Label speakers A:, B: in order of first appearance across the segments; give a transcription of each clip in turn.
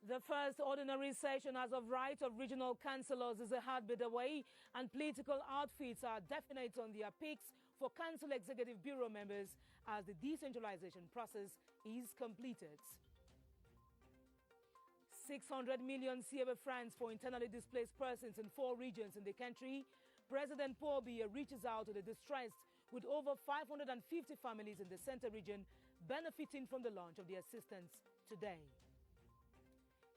A: The first ordinary session as of right of regional councillors is a heartbeat away, and political outfits are definite on their picks for council executive bureau members as the decentralization process is completed. 600 million CFA francs for internally displaced persons in 4 regions in the country. President Paul Biya reaches out to the distressed with over 550 families in the center region benefiting from the launch of the assistance today.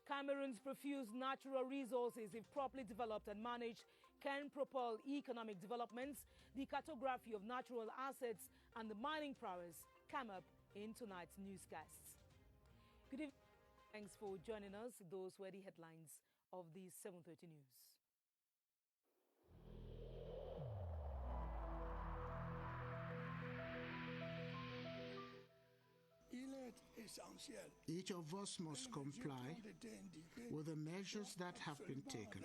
A: Cameroon's profuse natural resources, if properly developed and managed, can propel economic developments, the cartography of natural assets, and the mining prowess come up in tonight's newscasts. Good evening. Thanks for joining us. Those were the headlines of the 7:30 news.
B: Each of us must comply with the measures that have been taken.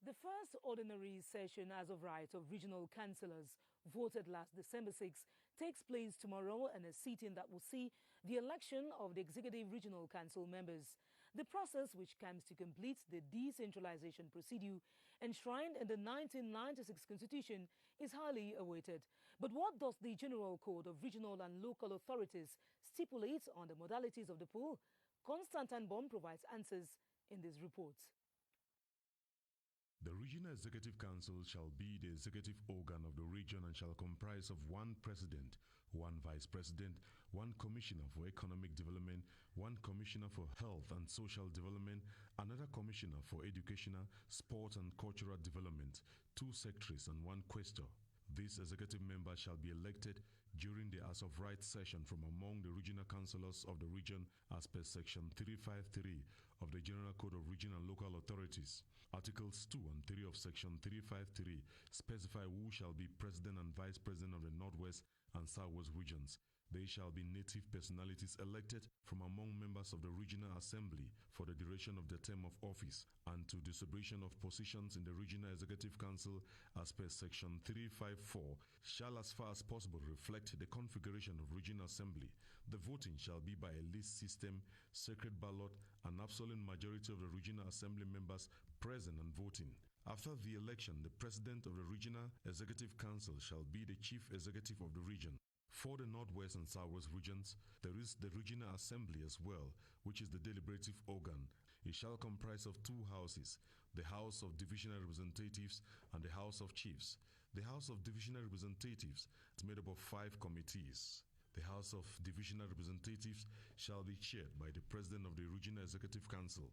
A: The first ordinary session as of right of regional councillors voted last December 6 takes place tomorrow in a sitting that will see the election of the executive regional council members. The process, which comes to complete the decentralization procedure enshrined in the 1996 Constitution, is highly awaited. But what does the General Code of Regional and Local Authorities stipulate on the modalities of the poll? Constantine Baum provides answers in this report.
C: The Regional Executive Council shall be the executive organ of the region and shall comprise of 1 president, 1 vice president, 1 commissioner for economic development, 1 commissioner for health and social development, another commissioner for educational, sport and cultural development, 2 secretaries and 1 quaestor. This executive member shall be elected during the as of right session from among the regional councillors of the region as per section 353 of the General Code of Regional and Local Authorities. Articles 2 and 3 of section 353 specify who shall be president and vice president of the Northwest and Southwest regions. They shall be native personalities elected from among members of the Regional Assembly for the duration of the term of office and to distribution of positions in the Regional Executive Council as per section 354 shall as far as possible reflect the configuration of Regional Assembly. The voting shall be by a list system, secret ballot, and absolute majority of the Regional Assembly members present and voting. After the election, the President of the Regional Executive Council shall be the Chief Executive of the region. For the Northwest and Southwest regions, there is the Regional Assembly as well, which is the deliberative organ. It shall comprise of 2 houses, the House of Divisional Representatives and the House of Chiefs. The House of Divisional Representatives is made up of 5 committees. The House of Divisional Representatives shall be chaired by the President of the Regional Executive Council.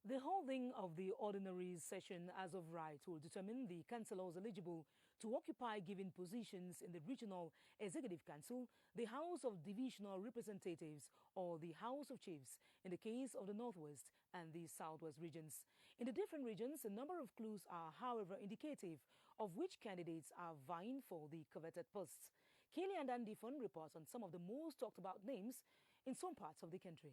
A: The holding of the ordinary session as of right will determine the councillors eligible to occupy given positions in the Regional Executive Council, the House of Divisional Representatives, or the House of Chiefs in the case of the Northwest and the Southwest regions. In the different regions, a number of clues are, however, indicative of which candidates are vying for the coveted posts. BrigadeAntiSardinard reports on some of the most talked about names in some parts of the country.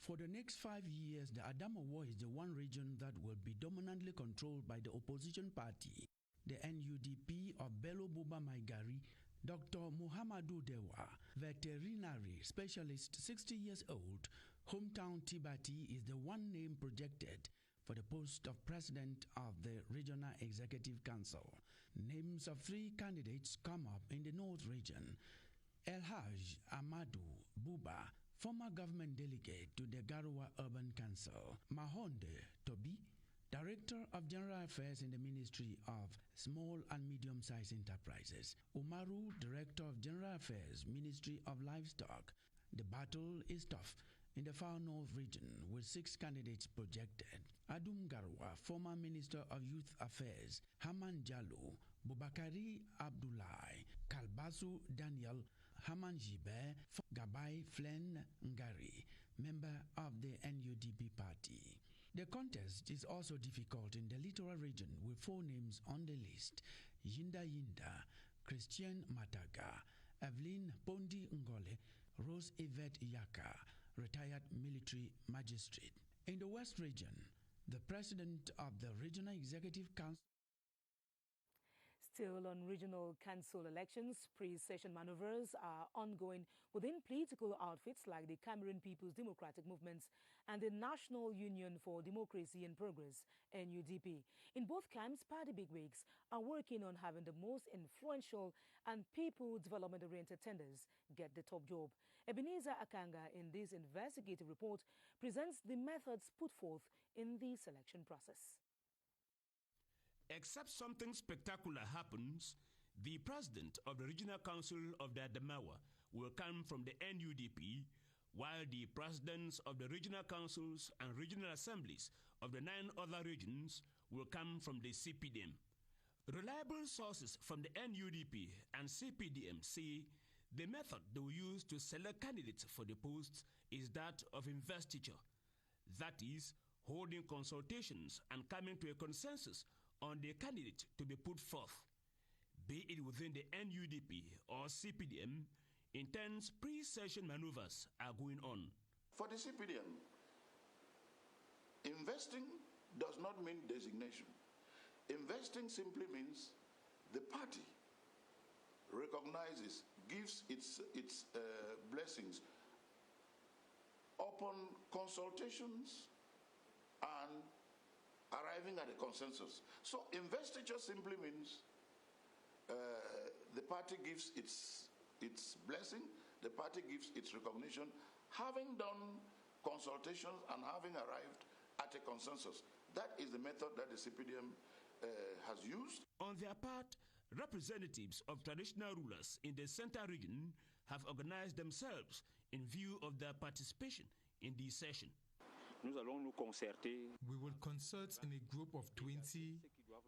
D: For the next 5 years, the Adamawa is the one region that will be dominantly controlled by the opposition party, the NUDP of Bello Buba Maigari. Dr. Muhammadu Dewa, veterinary specialist, 60 years old, hometown Tibati, is the one name projected for the post of president of the Regional Executive Council. Names of 3 candidates come up in the North region. El-Haj Amadou Buba, former government delegate to the Garoua Urban Council. Mahonde Tobi, Director of General Affairs in the Ministry of Small and Medium-Sized Enterprises. Umaru, Director of General Affairs, Ministry of Livestock. The battle is tough in the far north region with 6 candidates projected. Adum Garoua, former Minister of Youth Affairs. Haman Jallo, Bubakari Abdullahi, Kalbasu Daniel, Haman Jibe, Gabai Flen Ngari, member of the NUDP party. The contest is also difficult in the littoral region with 4 names on the list. Yinda Yinda, Christian Mataga, Evelyn Pondi Ngole, Rose Yvette Yaka, retired military magistrate. In the West region, the president of the Regional Executive Council.
A: Still on regional council elections, pre-session maneuvers are ongoing within political outfits like the Cameroon People's Democratic Movements and the National Union for Democracy and Progress, NUDP. In both camps, party bigwigs are working on having the most influential and people development-oriented tenders get the top job. Ebenezer Akanga, in this investigative report, presents the methods put forth in the selection process.
E: Except something spectacular happens, the president of the Regional Council of the Adamawa will come from the NUDP, while the presidents of the regional councils and regional assemblies of the 9 other regions will come from the CPDM. Reliable sources from the NUDP and CPDM say the method they will use to select candidates for the posts is that of investiture. That is, holding consultations and coming to a consensus on the candidate to be put forth. Be it within the NUDP or CPDM, intense pre-session maneuvers are going on.
F: For the CPDM, investing does not mean designation. Investing simply means the party recognizes, gives its blessings upon consultations and arriving at a consensus. So investiture simply means the party gives its blessing, the party gives its recognition, having done consultations and having arrived at a consensus. That is the method that the CPDM has used.
E: On their part, representatives of traditional rulers in the Central region have organized themselves in view of their participation in the session.
G: We will consult in a group of 20,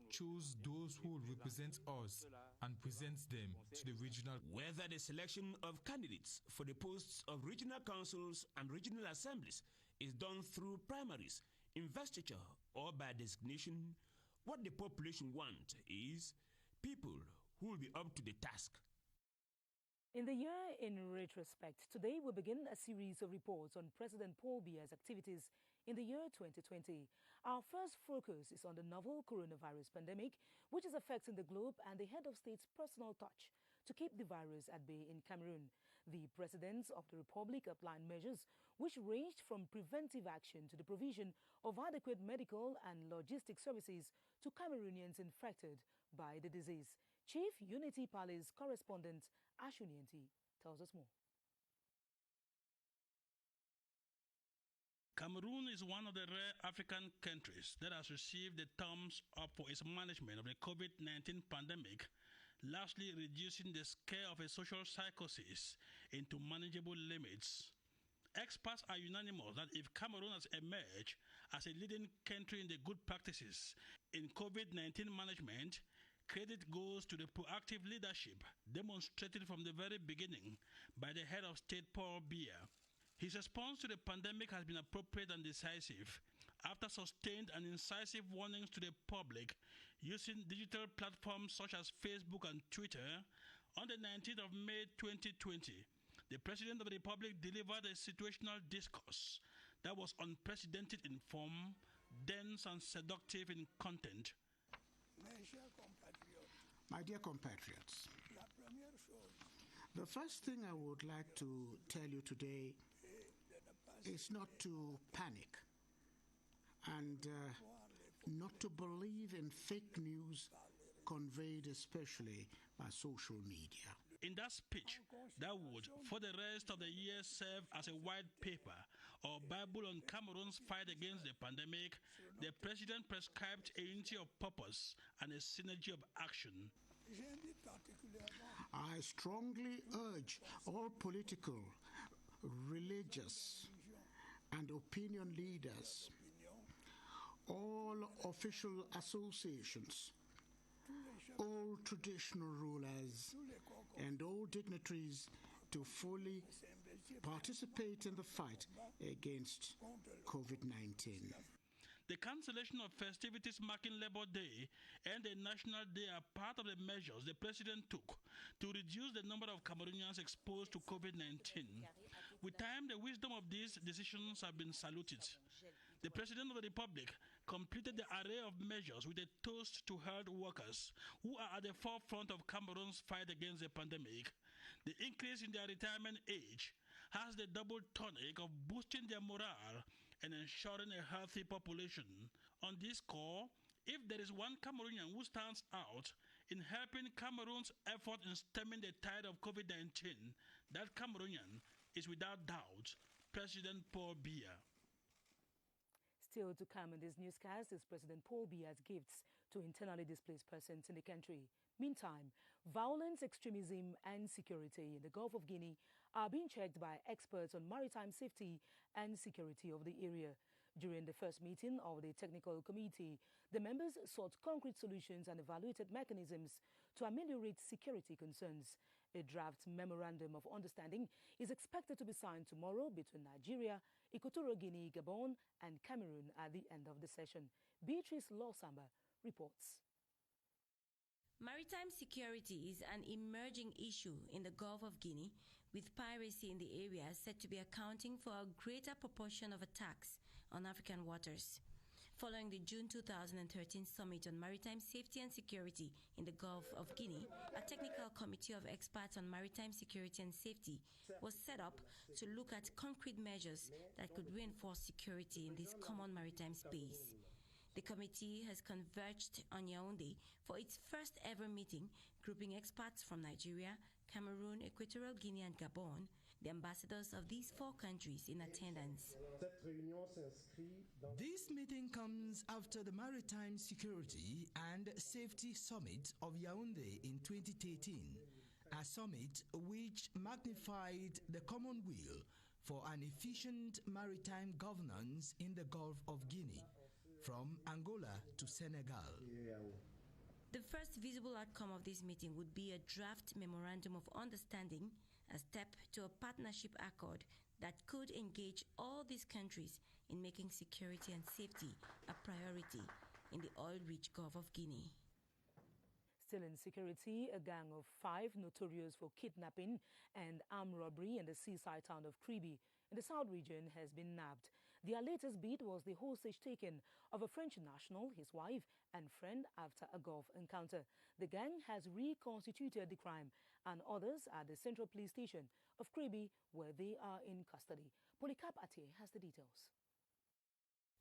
G: choose those who will represent us and present them to the regional.
E: Whether the selection of candidates for the posts of regional councils and regional assemblies is done through primaries, investiture, or by designation, what the population want is people who will be up to the task.
A: In the year in retrospect, today we begin a series of reports on President Paul Biya's activities in the year 2020. Our first focus is on the novel coronavirus pandemic, which is affecting the globe, and the head of state's personal touch to keep the virus at bay in Cameroon. The presidents of the republic outlined measures which ranged from preventive action to the provision of adequate medical and logistic services to Cameroonians infected by the disease. Chief Unity Palace correspondent Ashunienti tells us more.
H: Cameroon is one of the rare African countries that has received the thumbs up for its management of the COVID-19 pandemic, largely reducing the scale of a social psychosis into manageable limits. Experts are unanimous that if Cameroon has emerged as a leading country in the good practices in COVID-19 management, credit goes to the proactive leadership demonstrated from the very beginning by the head of state, Paul Biya. His response to the pandemic has been appropriate and decisive. After sustained and incisive warnings to the public using digital platforms such as Facebook and Twitter, on the 19th of May 2020, the President of the Republic delivered a situational discourse that was unprecedented in form, dense and seductive in content.
B: My dear compatriots, the first thing I would like to tell you today is not to panic and not to believe in fake news conveyed especially by social media.
H: In that speech, that would, for the rest of the year, serve as a white paper or Bible on Cameroon's fight against the pandemic, the President prescribed a unity of purpose and a synergy of action.
B: I strongly urge all political, religious, and opinion leaders, all official associations, all traditional rulers, and all dignitaries to fully participate in the fight against COVID-19.
H: The cancellation of festivities marking Labor Day and the National Day are part of the measures the president took to reduce the number of Cameroonians exposed to COVID-19. With time, the wisdom of these decisions have been saluted. The President of the Republic completed the array of measures with a toast to health workers who are at the forefront of Cameroon's fight against the pandemic. The increase in their retirement age has the double tonic of boosting their morale and ensuring a healthy population. On this score, if there is one Cameroonian who stands out in helping Cameroon's effort in stemming the tide of COVID-19, that Cameroonian is without doubt President Paul Biya.
A: Still to come in this newscast is President Paul Biya's gifts to internally displaced persons in the country. Meantime, violence, extremism and security in the Gulf of Guinea are being checked by experts on maritime safety and security of the area. During the first meeting of the technical committee, the members sought concrete solutions and evaluated mechanisms to ameliorate security concerns. A draft memorandum of understanding is expected to be signed tomorrow between Nigeria, Equatorial Guinea, Gabon and Cameroon at the end of the session. Beatrice Lawsamba reports.
I: Maritime security is an emerging issue in the Gulf of Guinea, with piracy in the area said to be accounting for a greater proportion of attacks on African waters. Following the June 2013 Summit on Maritime Safety and Security in the Gulf of Guinea, a technical committee of experts on maritime security and safety was set up to look at concrete measures that could reinforce security in this common maritime space. The committee has converged on Yaoundé for its first ever meeting, grouping experts from Nigeria, Cameroon, Equatorial Guinea and Gabon, the ambassadors of these four countries in attendance.
D: This meeting comes after the Maritime Security and Safety Summit of Yaoundé in 2013, a summit which magnified the common will for an efficient maritime governance in the Gulf of Guinea, from Angola to Senegal.
I: The first visible outcome of this meeting would be a draft memorandum of understanding, a step to a partnership accord that could engage all these countries in making security and safety a priority in the oil-rich Gulf of Guinea.
A: Still in security, a gang of 5 notorious for kidnapping and armed robbery in the seaside town of Crtv in the South region has been nabbed. Their latest beat was the hostage taken of a French national, his wife and friend after a Gulf encounter. The gang has reconstituted the crime and others at the Central Police Station of Crtv where they are in custody. Polycarp Ate has the details.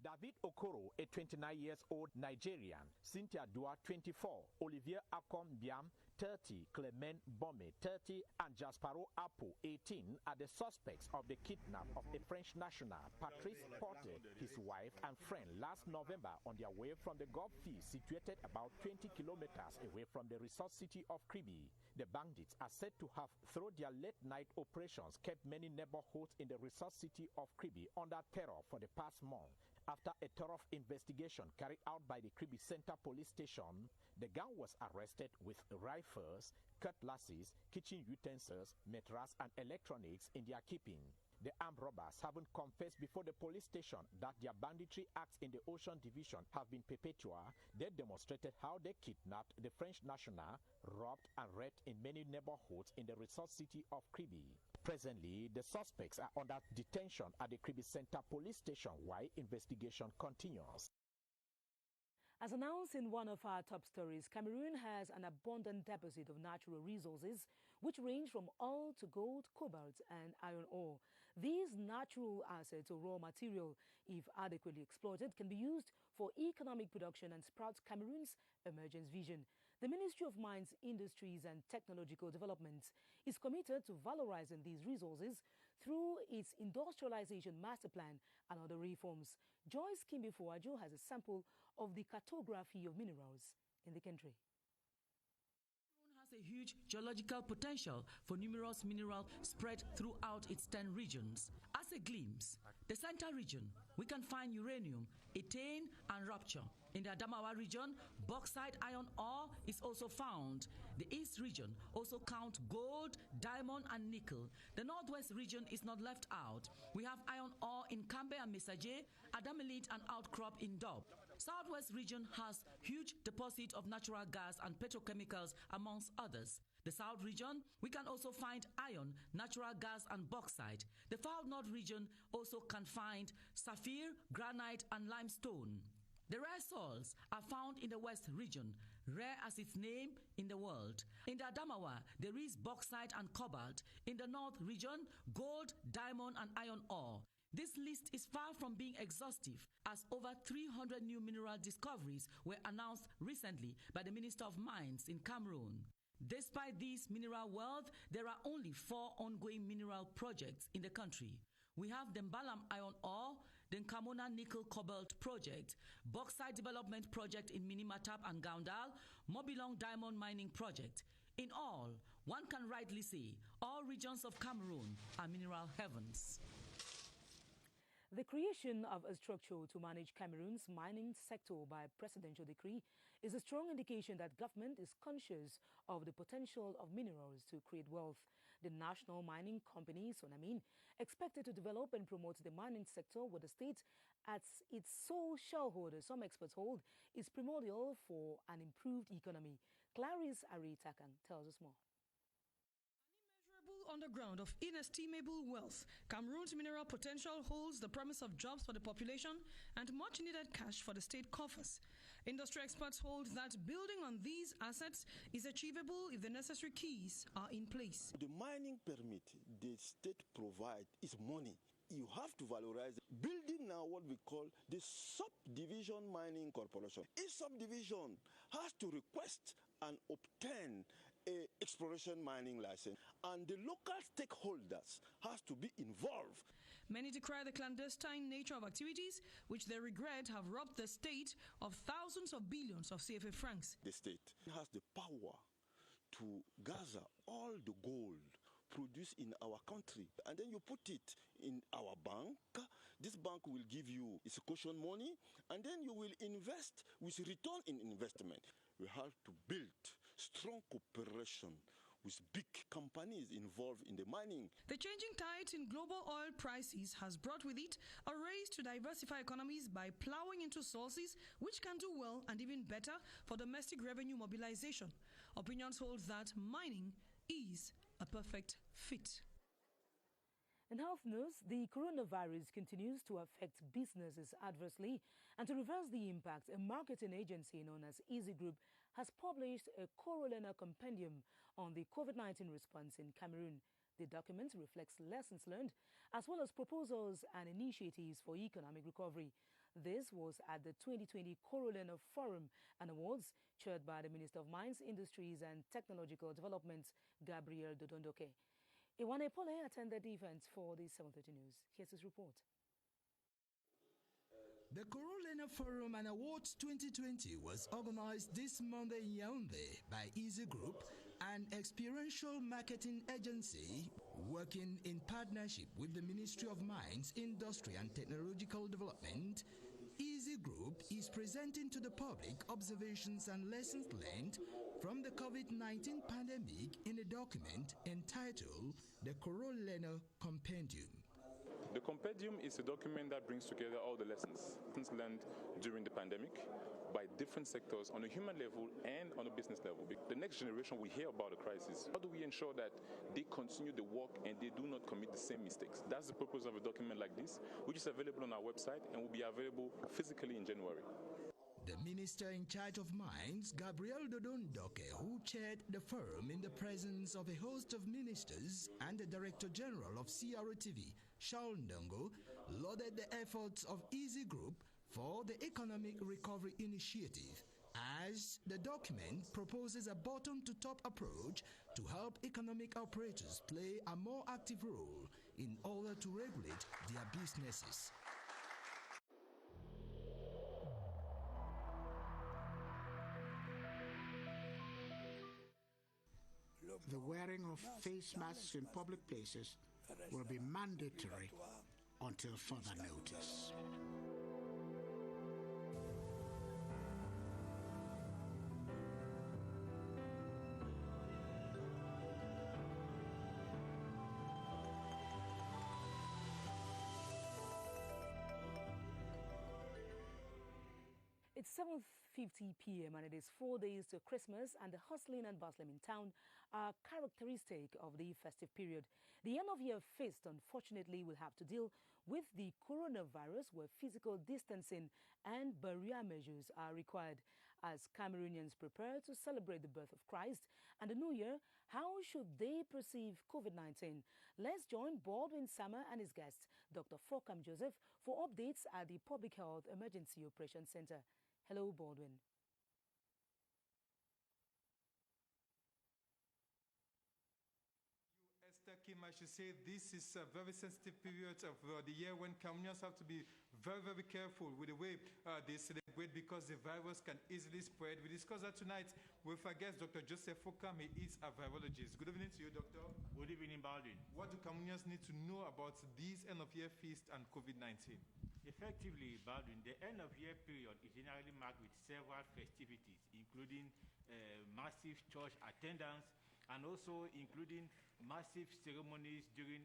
J: David Okoro, a 29-years-old Nigerian, Cynthia Dua, 24, Olivier Akom Biam, 30, Clement Bome, 30, and Jasparo Apo, 18, are the suspects of the kidnap of a French national, Patrice Porte, his wife and friend, last November on their way from the Gulf Sea situated about 20 kilometers away from the resort city of Crtv. The bandits are said to have, through their late-night operations, kept many neighborhoods in the resort city of Crtv under terror for the past month. After a thorough investigation carried out by the Crtv Center Police Station, the gang was arrested with rifles, cutlasses, kitchen utensils, mattresses, and electronics in their keeping. The armed robbers haven't confessed before the police station that their banditry acts in the Ocean Division have been perpetual. They demonstrated how they kidnapped the French national, robbed and raped in many neighborhoods in the resort city of Crtv. Presently, the suspects are under detention at the Crtv Center Police Station while investigation continues.
A: As announced in one of our top stories, Cameroon has an abundant deposit of natural resources which range from oil to gold, cobalt and iron ore. These natural assets or raw material, if adequately exploited, can be used for economic production and sprout Cameroon's emergence vision. The Ministry of Mines, Industries and Technological Development is committed to valorizing these resources through its industrialization master plan and other reforms. Joyce Kimbi-Fuajo has a sample of the cartography of minerals in the country.
K: Has a huge geological potential for numerous minerals spread throughout its 10 regions. As a glimpse, the Central region, we can find uranium, ethane and rupture. In the Adamawa region, bauxite iron ore is also found. The East region also count gold, diamond and nickel. The Northwest region is not left out. We have iron ore in Kamer and Messager, Adamelite and outcrop in Dob. Southwest region has huge deposit of natural gas and petrochemicals amongst others. The South region, we can also find iron, natural gas and bauxite. The Far North region also can find sapphire, granite and limestone. The rare soils are found in the West region, rare as its name in the world. In the Adamawa, there is bauxite and cobalt. In the North region, gold, diamond and iron ore. This list is far from being exhaustive, as over 300 new mineral discoveries were announced recently by the Minister of Mines in Cameroon. Despite this mineral wealth, there are only 4 ongoing mineral projects in the country. We have the Mbalam iron ore, the Kamona nickel cobalt project, bauxite development project in Minimatap and Gaundal, Mobilong diamond mining project. In all, one can rightly say all regions of Cameroon are mineral heavens.
A: The creation of a structure to manage Cameroon's mining sector by presidential decree is a strong indication that government is conscious of the potential of minerals to create wealth. The National Mining Company, SONAMIN, expected to develop and promote the mining sector with the state as its sole shareholder, some experts hold, is primordial for an improved economy. Crise Aritakan tells us more.
L: Underground of inestimable wealth, Cameroon's mineral potential holds the promise of jobs for the population and much needed cash for the state coffers. Industry experts hold that building on these assets is achievable if the necessary keys are in place.
M: The mining permit the state provides is money. You have to valorize it. Building now what we call the subdivision mining corporation. Each subdivision has to request and obtain a exploration mining license, and the local stakeholders has to be involved.
L: Many decry the clandestine nature of activities, which they regret have robbed the state of thousands of billions of Cfa francs.
M: The state has the power to gather all the gold produced in our country, and then you put it in our bank. This bank will give you its caution money, and then you will invest with return in investment. We have to build strong cooperation with big companies involved in the mining.
L: The changing tides in global oil prices has brought with it a race to diversify economies by plowing into sources which can do well and even better for domestic revenue mobilization. Opinions hold that mining is a perfect fit.
A: In health news, the coronavirus continues to affect businesses adversely, and to reverse the impact, a marketing agency known as Easy Group has published a corollary compendium on the COVID-19 response in Cameroon. The document reflects lessons learned, as well as proposals and initiatives for economic recovery. This was at the 2020 Corollary Forum and Awards, chaired by the Minister of Mines, Industries and Technological Development, Gabriel Dodondoke. Iwane Pole attended the event for the 7:30 News. Here's his report.
N: The Corollary Forum and Awards 2020 was organized this Monday in Yaoundé by Easy Group, an experiential marketing agency working in partnership with the Ministry of Mines, Industry and Technological Development. Easy Group is presenting to the public observations and lessons learned from the COVID-19 pandemic in a document entitled the Corollary Compendium.
O: The compendium is a document that brings together all the lessons learned during the pandemic by different sectors on a human level and on a business level. The next generation will hear about the crisis. How do we ensure that they continue the work and they do not commit the same mistakes? That's the purpose of a document like this, which is available on our website and will be available physically in January.
N: The minister in charge of mines, Gabriel Dodondoke, who chaired the forum in the presence of a host of ministers and the Director General of Crtv, Charles Ndongo, lauded the efforts of Easy Group for the Economic Recovery Initiative, as the document proposes a bottom-to-top approach to help economic operators play a more active role in order to regulate their businesses.
B: The wearing of face masks in public places will be mandatory until further notice.
A: It's 7:50 p.m. and it is 4 days to Christmas, and the hustling and bustling in town are characteristic of the festive period. The end-of-year feast, unfortunately, will have to deal with the coronavirus, where physical distancing and barrier measures are required. As Cameroonians prepare to celebrate the birth of Christ and the New Year, how should they perceive COVID-19? Let's join Baldwin Sama and his guest, Dr. Fokam Joseph, for updates at the Public Health Emergency Operations Center. Hello, Baldwin.
G: Kmer, I should say this is a very sensitive period of the year when Cameroonians have to be very, very careful with the way they celebrate, because the virus can easily spread. We discussed that tonight with our guest, Dr. Joseph Fokam. He is a virologist. Good evening to you, Doctor.
P: Good evening, Baldwin.
G: What do Cameroonians need to know about these end-of-year feast and COVID-19?
P: Effectively, Baldwin, the end-of-year period is generally marked with several festivities, including massive church attendance, and also including massive ceremonies during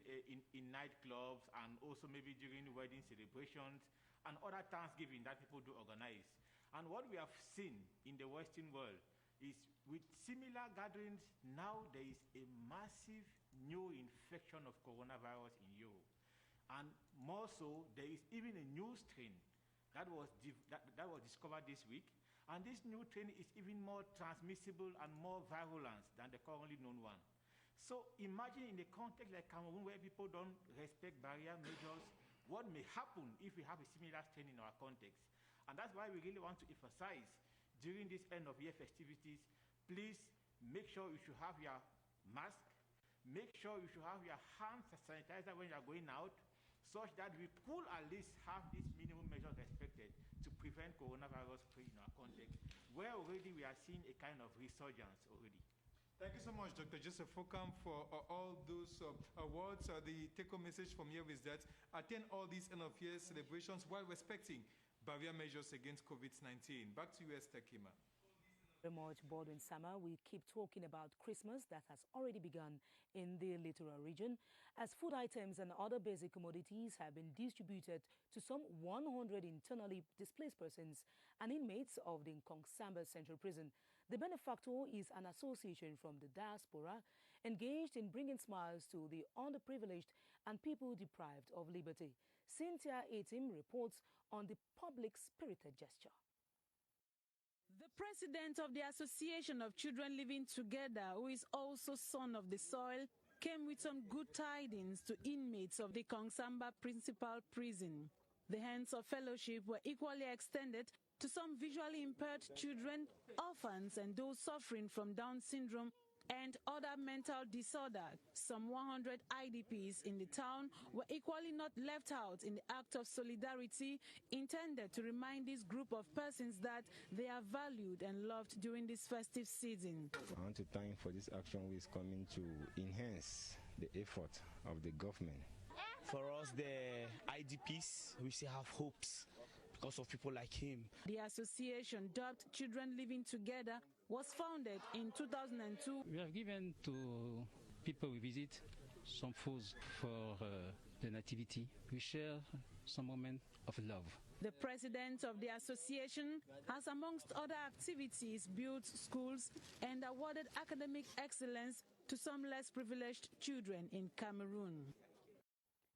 P: in nightclubs, and also maybe during wedding celebrations and other Thanksgiving that people do organize. And what we have seen in the Western world is, with similar gatherings, now there is a massive new infection of coronavirus in Europe. And more so, there is even a new strain that was discovered this week. And this new strain is even more transmissible and more virulent than the currently known one. So imagine in a context like Cameroon, where people don't respect barrier measures, what may happen if we have a similar strain in our context. And that's why we really want to emphasize during this end-of-year festivities, please make sure you should have your mask, make sure you should have your hand sanitizer when you are going out, such that we could at least have these minimum measures respected to prevent coronavirus spread in our context, where already we are seeing a kind of resurgence already.
G: Thank you so much, Dr. Joseph Fokam, for all those awards. The take-home message from here is that attend all these end-of-year celebrations while respecting barrier measures against COVID-19. Back to you, Kmer.
A: Very much, Baldwin Sama. We keep talking about Christmas that has already begun in the littoral region, as food items and other basic commodities have been distributed to some 100 internally displaced persons and inmates of the Nkongsamba Central Prison. The benefactor is an association from the diaspora engaged in bringing smiles to the underprivileged and people deprived of liberty. Cynthia Etim reports on the public-spirited gesture.
Q: The president of the Association of Children Living Together, who is also son of the soil, came with some good tidings to inmates of the Nkongsamba Principal Prison. The hands of fellowship were equally extended to some visually impaired children, orphans, and those suffering from Down syndrome and other mental disorder. Some 100 IDPs in the town were equally not left out in the act of solidarity intended to remind this group of persons that they are valued and loved during this festive season.
R: I want to thank for this action which is coming to enhance the effort of the government.
S: For us, the IDPs, we still have hopes because of people like him.
Q: The association, dubbed Children Living Together, was founded in 2002.
T: We have given to people we visit some foods for the nativity. We share some moment of love.
Q: The president of the association has, amongst other activities, built schools and awarded academic excellence to some less privileged children in Cameroon.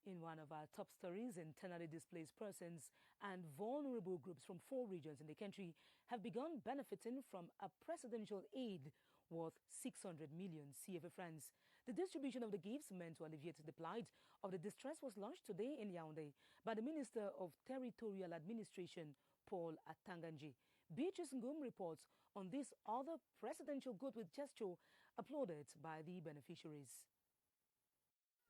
A: In one of our top stories, internally displaced persons and vulnerable groups from 4 regions in the country have begun benefiting from a presidential aid worth 600 million CFA francs. The distribution of the gifts meant to alleviate the plight of the distress was launched today in Yaoundé by the Minister of Territorial Administration, Paul Atanganji. Beatrice Ngum reports on this other presidential goodwill gesture applauded by the beneficiaries.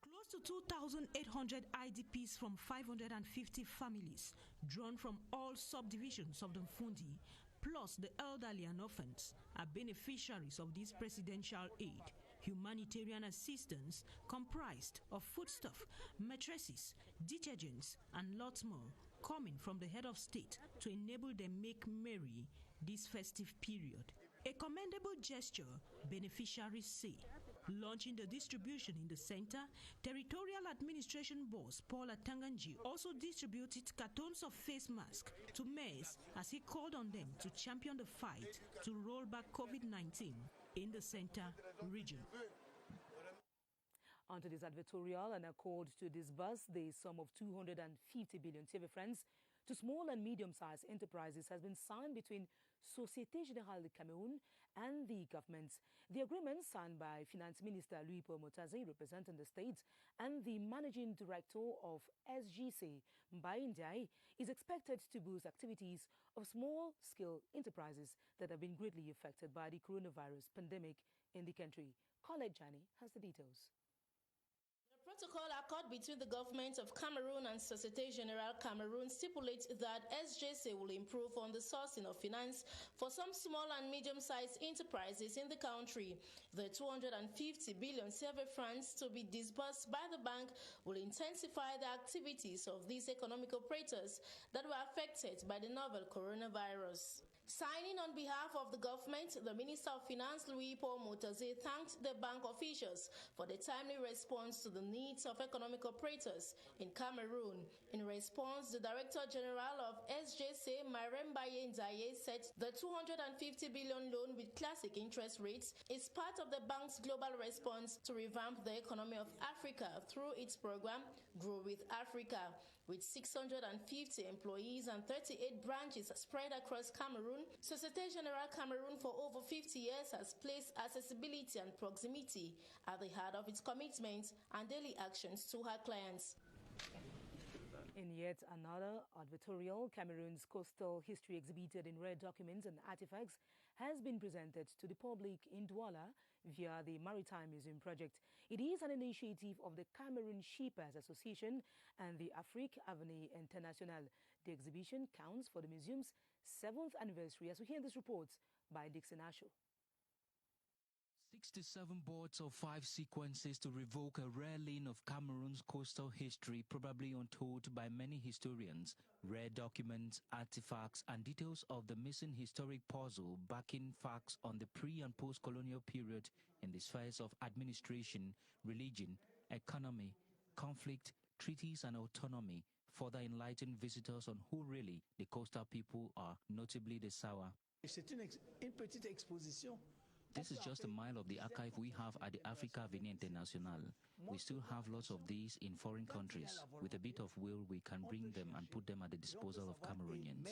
L: Close to 2,800 IDPs from 550 families, drawn from all subdivisions of the Mfundi, plus the elderly and orphans, are beneficiaries of this presidential aid. Humanitarian assistance comprised of foodstuff, mattresses, detergents, and lots more, coming from the head of state to enable them make merry this festive period. A commendable gesture, beneficiaries say.
U: Launching the distribution in the center, Territorial Administration Boss Paul Atanganji also distributed cartons of face masks to mayors as he called on them to champion the fight to roll back COVID-19 in the center region.
A: Onto this advertorial, an accord to disburse the sum of 250 billion TV francs to small and medium-sized enterprises has been signed between Société Générale de Cameroun and the government. The agreement, signed by Finance Minister Louis-Paul Motaze, representing the state, and the Managing Director of SGC, Mbaye Ndiaye, is expected to boost activities of small-scale enterprises that have been greatly affected by the coronavirus pandemic in the country. Colette Jani has the details.
V: Protocol accord between the government of Cameroon and Société Générale Cameroun stipulates that SGC will improve on the sourcing of finance for some small and medium-sized enterprises in the country. The 250 billion CFA francs to be disbursed by the bank will intensify the activities of these economic operators that were affected by the novel coronavirus. Signing on behalf of the government, the Minister of Finance, Louis-Paul Motaze, thanked the bank officials for the timely response to the needs of economic operators in Cameroon. In response, the Director General of SGC, Mbaye Ndiaye, said the 250 billion loan with classic interest rates is part of the bank's global response to revamp the economy of Africa through its program, Grow with Africa. With 650 employees and 38 branches spread across Cameroon, Société Générale Cameroun for over 50 years has placed accessibility and proximity at the heart of its commitments and daily actions to her clients.
A: In yet another advertorial, Cameroon's coastal history exhibited in rare documents and artifacts has been presented to the public in Douala via the Maritime Museum project. It is an initiative of the Cameroon Shippers Association and the Afrique Avenue International. The exhibition counts for the museum's 7th anniversary, as we hear this report by Dixon Asho.
W: 67 boards of 5 sequences to revoke a rare lane of Cameroon's coastal history, probably untold by many historians. Rare documents, artifacts, and details of the missing historic puzzle backing facts on the pre- and post-colonial period in the spheres of administration, religion, economy, conflict, treaties, and autonomy further enlighten visitors on who really the coastal people are, notably the Sawa. This is just a mile of the archive we have at the Afrique Avenue International. We still have lots of these in foreign countries. With a bit of will, we can bring them and put them at the disposal of Cameroonians.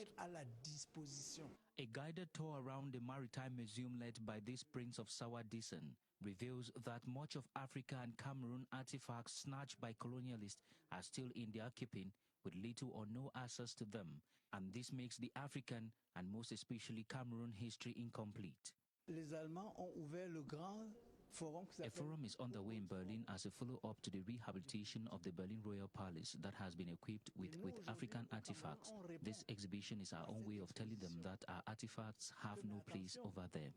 W: A guided tour around the Maritime Museum led by this Prince of Sawa Disen reveals that much of Africa and Cameroon artifacts snatched by colonialists are still in their keeping with little or no access to them, and this makes the African and most especially Cameroon history incomplete. A forum is underway in Berlin as a follow-up to the rehabilitation of the Berlin Royal Palace that has been equipped with African artifacts. This exhibition is our own way of telling them that our artifacts have no place over there.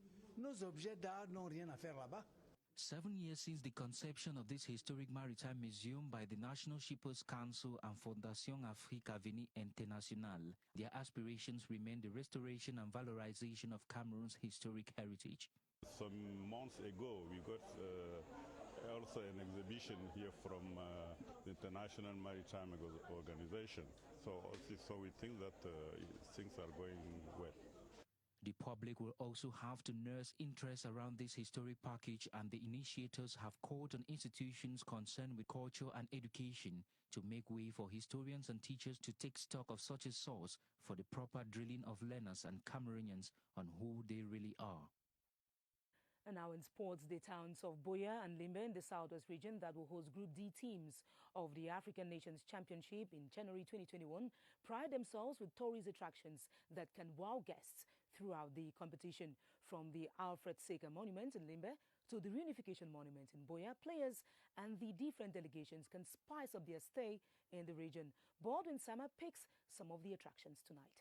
W: 7 years since the conception of this historic maritime museum by the National Shippers Council and Fondation Afrique Avenue International, their aspirations remain the restoration and valorization of Cameroon's historic heritage.
X: Some months ago, we got also an exhibition here from the International Maritime Organization. So we think that things are going well.
W: The public will also have to nurse interest around this historic package, and the initiators have called on institutions concerned with culture and education to make way for historians and teachers to take stock of such a source for the proper drilling of learners and Cameroonians on who they really are.
A: And now in sports, the towns of Buea and Limbe in the southwest region that will host Group D teams of the African Nations Championship in January 2021 pride themselves with tourist attractions that can wow guests throughout the competition. From the Alfred Seca Monument in Limbe to the Reunification Monument in Buea, players and the different delegations can spice up their stay in the region. Baldwin Sama picks some of the attractions tonight.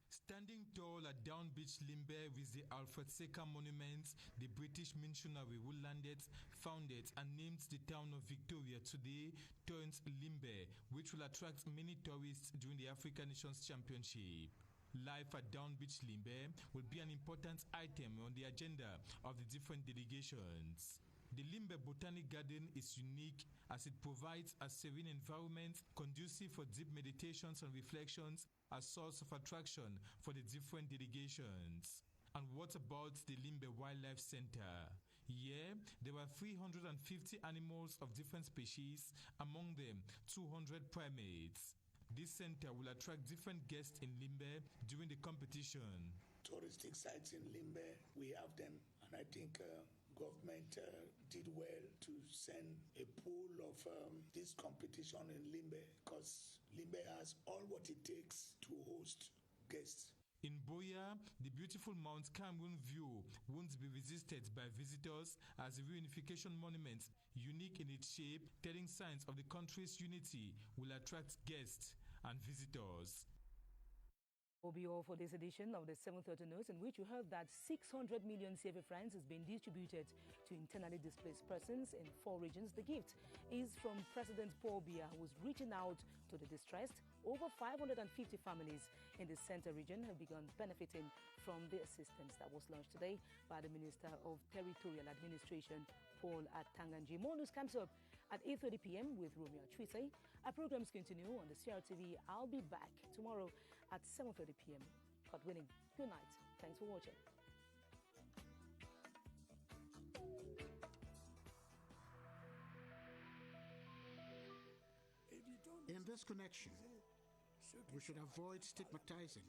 G: Standing tall at Down Beach Limbe with the Alfred Seca Monument, the British missionary who landed, founded and named the town of Victoria today turns Limbe, which will attract many tourists during the African Nations Championship. Life at Down Beach Limbe will be an important item on the agenda of the different delegations. The Limbe Botanic Garden is unique as it provides a serene environment conducive for deep meditations and reflections, a source of attraction for the different delegations. And what about the Limbe Wildlife Center? Here, there were 350 animals of different species, among them 200 primates. This center will attract different guests in Limbe during the competition.
C: Touristic sites in Limbe, we have them, and I think government did well to send a pool of this competition in Limbe, because Limbe has all what it takes to host guests.
G: In Boya, the beautiful Mount Cameroon view won't be resisted by visitors as a reunification monument, unique in its shape, telling signs of the country's unity, will attract guests and visitors.
A: Will be all for this edition of the 7:30 News, in which you heard that 600 million CFA francs has been distributed to internally displaced persons in 4 regions. The gift is from President Paul Biya, who is reaching out to the distressed. Over 550 families in the Center region have begun benefiting from the assistance that was launched today by the Minister of Territorial Administration, Paul Atanganji. More news comes up at 8:30 p.m. with Romeo Chwise. Our programs continue on the CRTV. I'll be back tomorrow at 7:30 p.m. God willing. Good night. Thanks for watching.
B: In this connection, we should avoid stigmatizing